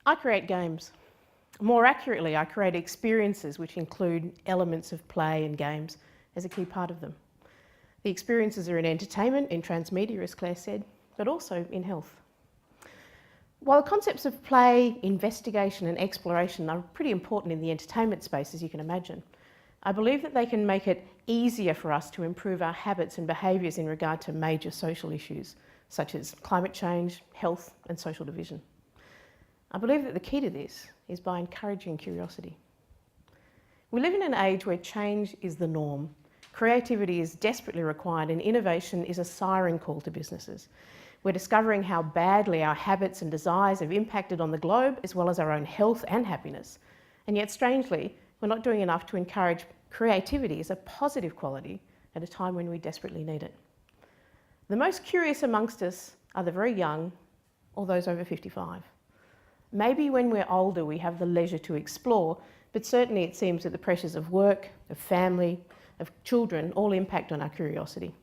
I create games. More accurately, I create experiences which include elements of play and games as a key part of them. The experiences are in entertainment, in transmedia, as Claire said, but also in health. While the concepts of play, investigation and exploration are pretty important in the entertainment space, as you can imagine, I believe that they can make it easier for us to improve our habits and behaviours in regard to major social issues, such as climate change, health and social division. I believe that the key to this is by encouraging curiosity. We live in an age where change is the norm. Creativity is desperately required and innovation is a siren call to businesses. We're discovering how badly our habits and desires have impacted on the globe, as well as our own health and happiness. And yet, strangely, we're not doing enough to encourage creativity as a positive quality at a time when we desperately need it. The most curious amongst us are the very young or those over 55. Maybe when we're older we have the leisure to explore, but certainly it seems that the pressures of work, of family, of children all impact on our curiosity.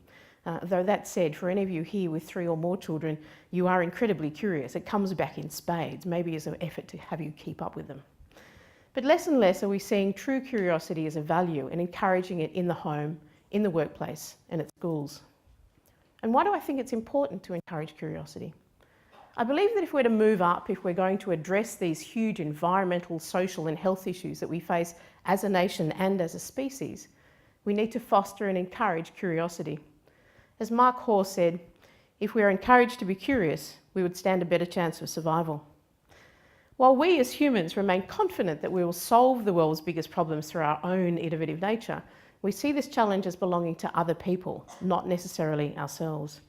Though that said, for any of you here with 3 or more children, you are incredibly curious. It comes back in spades, maybe as an effort to have you keep up with them. But less and less are we seeing true curiosity as a value and encouraging it in the home, in the workplace and at schools. And why do I think it's important to encourage curiosity? I believe that if we're to move up, if we're going to address these huge environmental, social and health issues that we face as a nation and as a species, we need to foster and encourage curiosity. As Mark Hoare said, if we are encouraged to be curious, we would stand a better chance of survival. While we as humans remain confident that we will solve the world's biggest problems through our own innovative nature, we see this challenge as belonging to other people, not necessarily ourselves.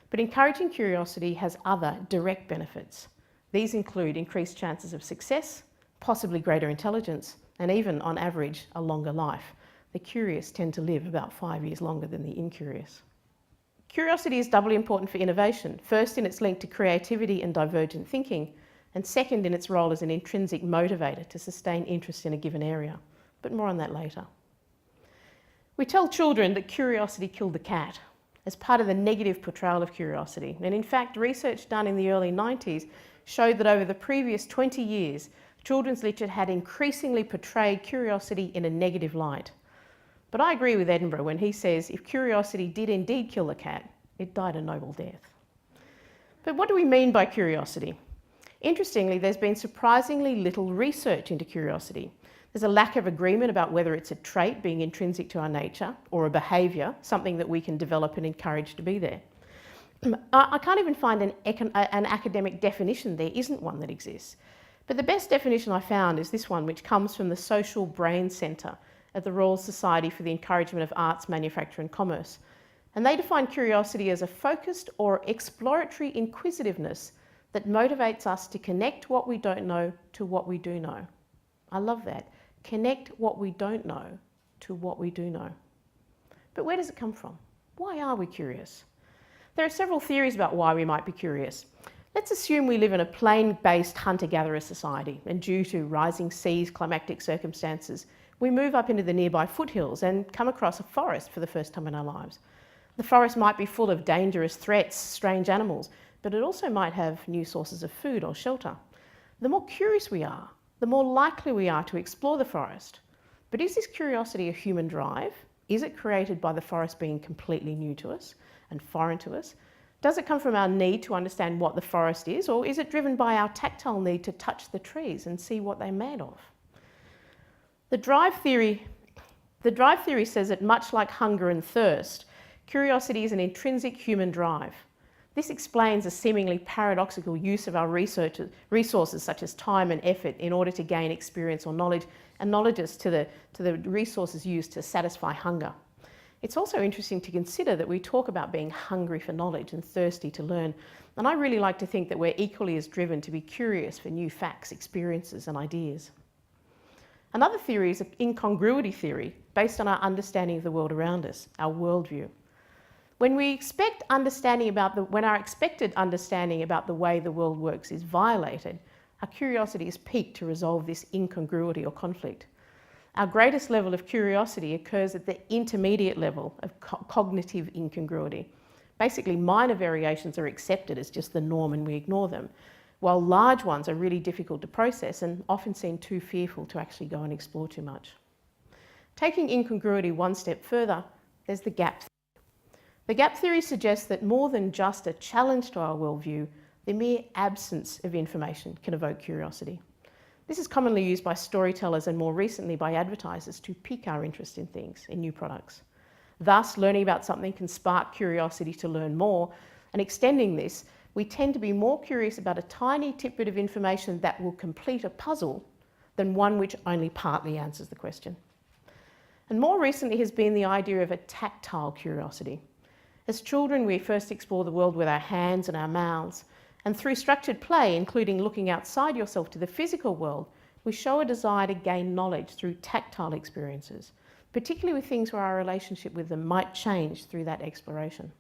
But encouraging curiosity has other direct benefits. These include increased chances of success, possibly greater intelligence, and even, on average, a longer life. The curious tend to live about 5 years longer than the incurious. Curiosity is doubly important for innovation, first in its link to creativity and divergent thinking, and second in its role as an intrinsic motivator to sustain interest in a given area. But more on that later. We tell children that curiosity killed the cat as part of the negative portrayal of curiosity. And in fact, research done in the early 90s showed that over the previous 20 years, children's literature had increasingly portrayed curiosity in a negative light. But I agree with Edinburgh when he says if curiosity did indeed kill the cat, it died a noble death. But what do we mean by curiosity? Interestingly, there's been surprisingly little research into curiosity. There's a lack of agreement about whether it's a trait being intrinsic to our nature or a behaviour, something that we can develop and encourage to be there. I can't even find an academic definition. There isn't one that exists. But the best definition I found is this one, which comes from the Social Brain Centre at the Royal Society for the Encouragement of Arts, Manufacture and Commerce. And they define curiosity as a focused or exploratory inquisitiveness that motivates us to connect what we don't know to what we do know. I love that. Connect what we don't know to what we do know. But where does it come from? Why are we curious? There are several theories about why we might be curious. Let's assume we live in a plain-based hunter-gatherer society, and due to rising seas, climatic circumstances, we move up into the nearby foothills and come across a forest for the first time in our lives. The forest might be full of dangerous threats, strange animals, but it also might have new sources of food or shelter. The more curious we are, the more likely we are to explore the forest. But is this curiosity a human drive? Is it created by the forest being completely new to us and foreign to us? Does it come from our need to understand what the forest is, or is it driven by our tactile need to touch the trees and see what they're made of? The drive theory says that much like hunger and thirst, curiosity is an intrinsic human drive. This explains a seemingly paradoxical use of our resources such as time and effort in order to gain experience or knowledge, analogious to the resources used to satisfy hunger. It's also interesting to consider that we talk about being hungry for knowledge and thirsty to learn, and I really like to think that we're equally as driven to be curious for new facts, experiences and ideas. Another theory is an incongruity theory based on our understanding of the world around us, our worldview. When our expected understanding about the way the world works is violated, our curiosity is piqued to resolve this incongruity or conflict. Our greatest level of curiosity occurs at the intermediate level of cognitive incongruity. Basically, minor variations are accepted as just the norm and we ignore them. while large ones are really difficult to process and often seem too fearful to actually go and explore too much. Taking incongruity one step further, there's the gap theory. The gap theory suggests that more than just a challenge to our worldview, the mere absence of information can evoke curiosity. This is commonly used by storytellers and more recently by advertisers to pique our interest in things, in new products. Thus, learning about something can spark curiosity to learn more, and extending this, we tend to be more curious about a tiny tidbit of information that will complete a puzzle than one which only partly answers the question. And more recently has been the idea of a tactile curiosity. As children, we first explore the world with our hands and our mouths, and through structured play, including looking outside yourself to the physical world, we show a desire to gain knowledge through tactile experiences, particularly with things where our relationship with them might change through that exploration.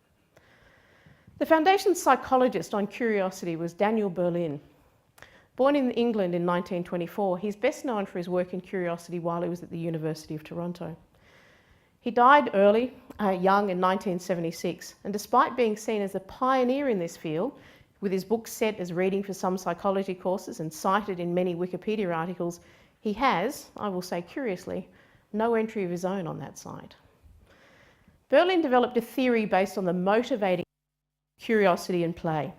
The Foundation's psychologist on curiosity was Daniel Berlin. Born in England in 1924, he's best known for his work in curiosity while he was at the University of Toronto. He died young in 1976, and despite being seen as a pioneer in this field, with his book set as reading for some psychology courses and cited in many Wikipedia articles, he has, I will say curiously, no entry of his own on that site. Berlin developed a theory based on the motivating curiosity and play.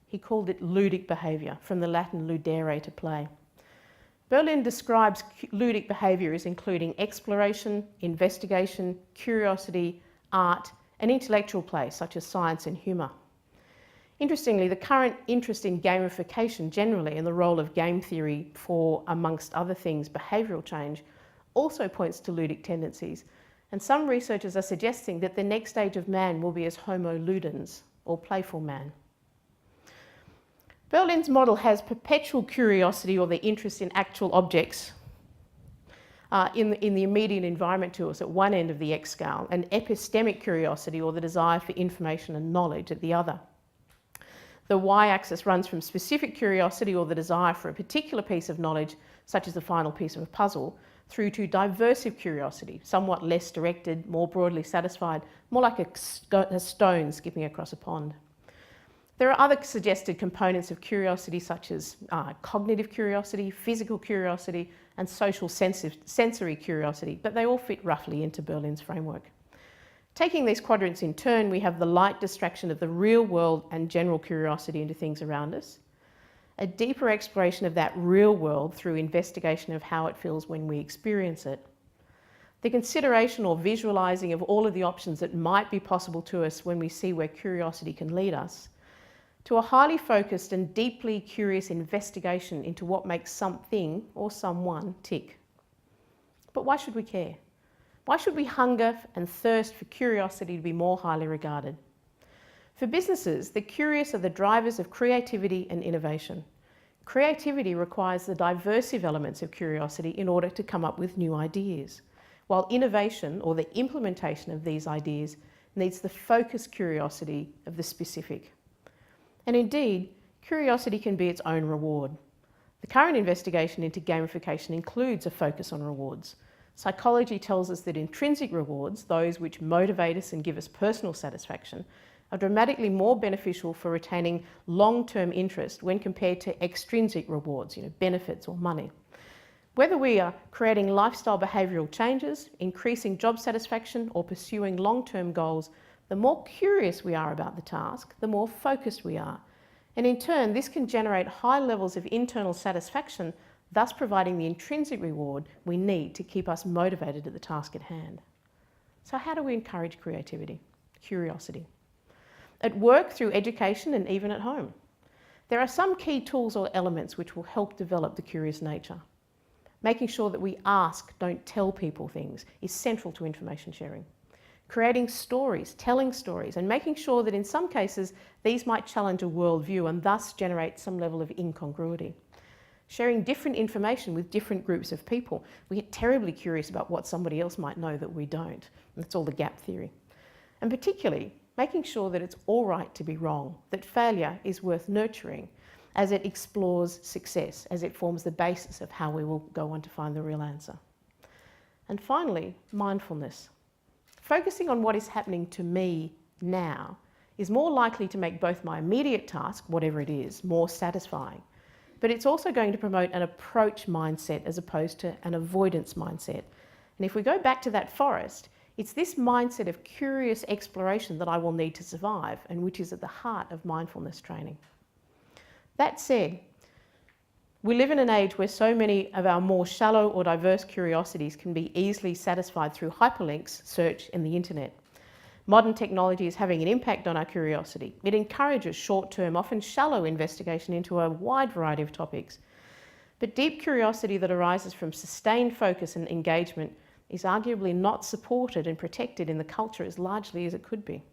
He called it ludic behaviour, from the Latin ludere, to play. Berlin describes ludic behaviour as including exploration, investigation, curiosity, art, and intellectual play, such as science and humour. Interestingly, the current interest in gamification generally and the role of game theory for, amongst other things, behavioural change also points to ludic tendencies, and some researchers are suggesting that the next stage of man will be as homo ludens, or playful man. Berlin's model has perpetual curiosity, or the interest in actual objects in the immediate environment to us at one end of the X scale, and epistemic curiosity, or the desire for information and knowledge, at the other. The y-axis runs from specific curiosity, or the desire for a particular piece of knowledge, such as the final piece of a puzzle, through to diversive curiosity, somewhat less directed, more broadly satisfied, more like a stone skipping across a pond. There are other suggested components of curiosity, such as cognitive curiosity, physical curiosity, and social sensory curiosity, but they all fit roughly into Berlin's framework. Taking these quadrants in turn, we have the light distraction of the real world and general curiosity into things around us, a deeper exploration of that real world through investigation of how it feels when we experience it, the consideration or visualising of all of the options that might be possible to us when we see where curiosity can lead us, to a highly focused and deeply curious investigation into what makes something or someone tick. But why should we care? Why should we hunger and thirst for curiosity to be more highly regarded? For businesses, the curious are the drivers of creativity and innovation. Creativity requires the diversive elements of curiosity in order to come up with new ideas, while innovation, or the implementation of these ideas, needs the focused curiosity of the specific. And indeed, curiosity can be its own reward. The current investigation into gamification includes a focus on rewards. Psychology tells us that intrinsic rewards, those which motivate us and give us personal satisfaction, are dramatically more beneficial for retaining long-term interest when compared to extrinsic rewards, benefits or money. Whether we are creating lifestyle behavioural changes, increasing job satisfaction, or pursuing long-term goals, the more curious we are about the task, the more focused we are. And in turn, this can generate high levels of internal satisfaction, thus providing the intrinsic reward we need to keep us motivated at the task at hand. So how do we encourage creativity, curiosity? At work, through education, and even at home. There are some key tools or elements which will help develop the curious nature. Making sure that we ask, don't tell people things, is central to information sharing. Creating stories, telling stories, and making sure that in some cases these might challenge a worldview and thus generate some level of incongruity. Sharing different information with different groups of people. We get terribly curious about what somebody else might know that we don't. And that's all the gap theory. And particularly, making sure that it's all right to be wrong, that failure is worth nurturing as it explores success, as it forms the basis of how we will go on to find the real answer. And finally, mindfulness. Focusing on what is happening to me now is more likely to make both my immediate task, whatever it is, more satisfying. But it's also going to promote an approach mindset as opposed to an avoidance mindset. And if we go back to that forest, it's this mindset of curious exploration that I will need to survive, and which is at the heart of mindfulness training. That said, we live in an age where so many of our more shallow or diverse curiosities can be easily satisfied through hyperlinks, search, and the internet. Modern technology is having an impact on our curiosity. It encourages short-term, often shallow investigation into a wide variety of topics. But deep curiosity that arises from sustained focus and engagement is arguably not supported and protected in the culture as largely as it could be.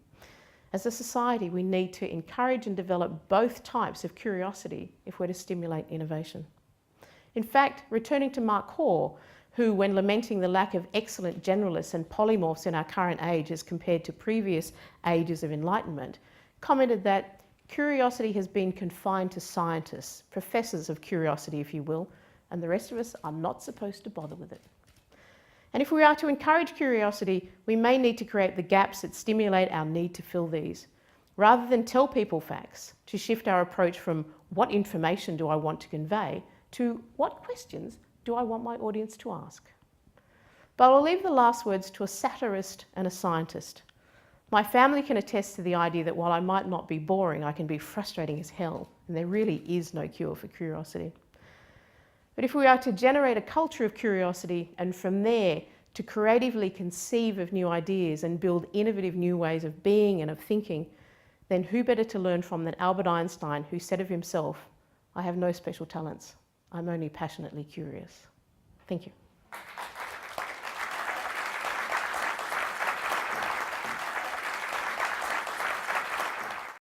As a society, we need to encourage and develop both types of curiosity if we're to stimulate innovation. In fact, returning to Mark Hoare, who, when lamenting the lack of excellent generalists and polymorphs in our current age as compared to previous ages of enlightenment, commented that curiosity has been confined to scientists, professors of curiosity, if you will, and the rest of us are not supposed to bother with it. And if we are to encourage curiosity, we may need to create the gaps that stimulate our need to fill these. Rather than tell people facts, to shift our approach from what information do I want to convey to what questions do I want my audience to ask. But I'll leave the last words to a satirist and a scientist. My family can attest to the idea that while I might not be boring, I can be frustrating as hell, and there really is no cure for curiosity. But if we are to generate a culture of curiosity and from there to creatively conceive of new ideas and build innovative new ways of being and of thinking, then who better to learn from than Albert Einstein, who said of himself, "I have no special talents, I'm only passionately curious." Thank you.